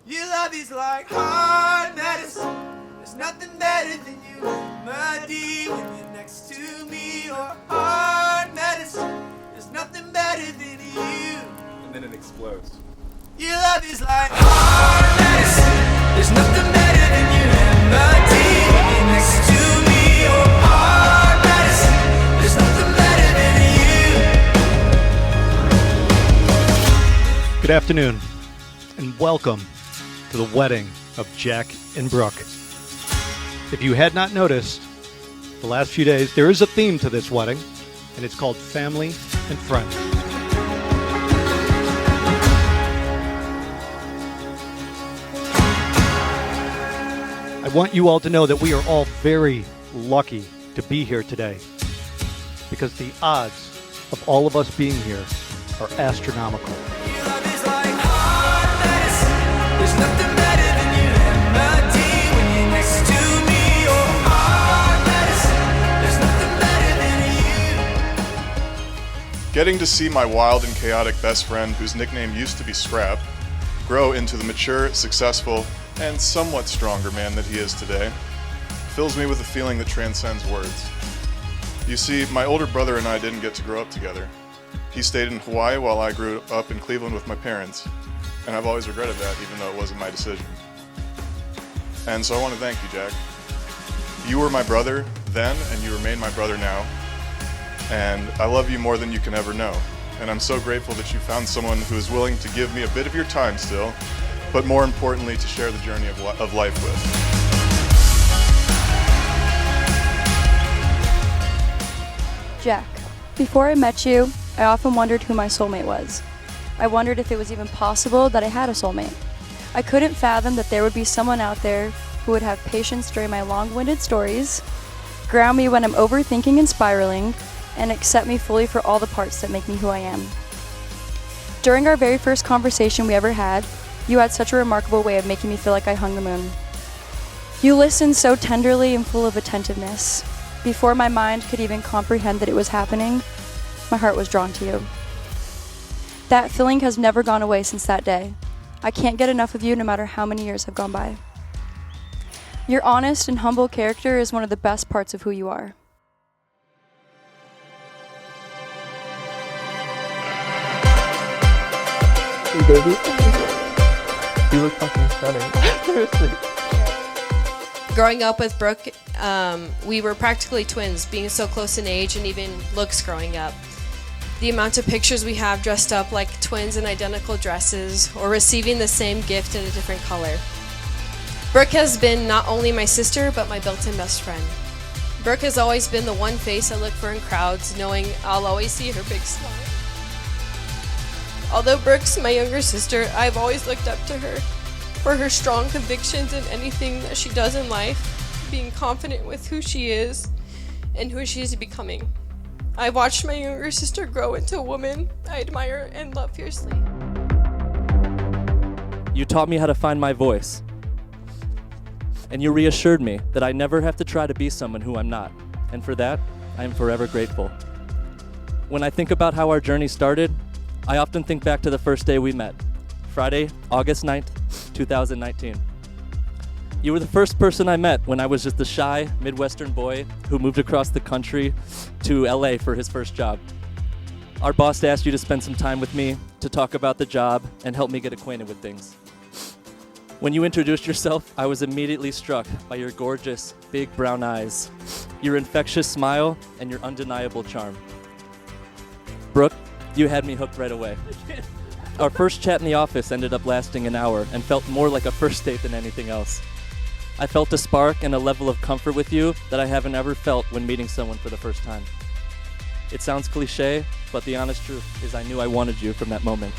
Your love is like hard medicine. There's nothing better than you, remedy when you're next to me. Or hard medicine. There's nothing better than you. And then it explodes. Your love is like hard medicine. There's nothing better than you, remedy when you're next to me. Or hard medicine. There's nothing better than you. Good afternoon, and welcome to the wedding of Jack and Brooke. If you had not noticed, the last few days, there is a theme to this wedding, and it's called Family and Friends. I want you all to know that we are all very lucky to be here today, because the odds of all of us being here are astronomical. There's nothing better than you, remedy when you're next to me. Oh, hard medicine. There's nothing better than you. Getting to see my wild and chaotic best friend, whose nickname used to be Scrap, grow into the mature, successful, and somewhat stronger man that he is today, fills me with a feeling that transcends words. You see, my older brother and I didn't get to grow up together. He stayed in Hawaii while I grew up in Cleveland with my parents. And I've always regretted that, even though it wasn't my decision. And so I want to thank you, Jack. You were my brother then, and you remain my brother now. And I love you more than you can ever know. And I'm so grateful that you found someone who is willing to give me a bit of your time still, but more importantly, to share the journey of life with. Jack, before I met you, I often wondered who my soulmate was. I wondered if it was even possible that I had a soulmate. I couldn't fathom that there would be someone out there who would have patience during my long-winded stories, ground me when I'm overthinking and spiraling, and accept me fully for all the parts that make me who I am. During our very first conversation we ever had, you had such a remarkable way of making me feel like I hung the moon. You listened so tenderly and full of attentiveness. Before my mind could even comprehend that it was happening, my heart was drawn to you. That feeling has never gone away since that day. I can't get enough of you no matter how many years have gone by. Your honest and humble character is one of the best parts of who you are. Hey baby, you look fucking stunning. Seriously. Growing up with Brooke, we were practically twins, being so close in age and even looks growing up. The amount of pictures we have dressed up like twins in identical dresses or receiving the same gift in a different color. Brooke has been not only my sister, but my built-in best friend. Brooke has always been the one face I look for in crowds, knowing I'll always see her big smile. Although Brooke's my younger sister, I've always looked up to her for her strong convictions in anything that she does in life, being confident with who she is and who she is becoming. I watched my younger sister grow into a woman I admire and love fiercely. You taught me how to find my voice. And you reassured me that I never have to try to be someone who I'm not. And for that, I am forever grateful. When I think about how our journey started, I often think back to the first day we met, Friday, August 9th, 2019. You were the first person I met when I was just a shy Midwestern boy who moved across the country to LA for his first job. Our boss asked you to spend some time with me to talk about the job and help me get acquainted with things. When you introduced yourself, I was immediately struck by your gorgeous, big brown eyes, your infectious smile, and your undeniable charm. Brooke, you had me hooked right away. Our first chat in the office ended up lasting an hour and felt more like a first date than anything else. I felt a spark and a level of comfort with you that I haven't ever felt when meeting someone for the first time. It sounds cliche, but the honest truth is I knew I wanted you from that moment.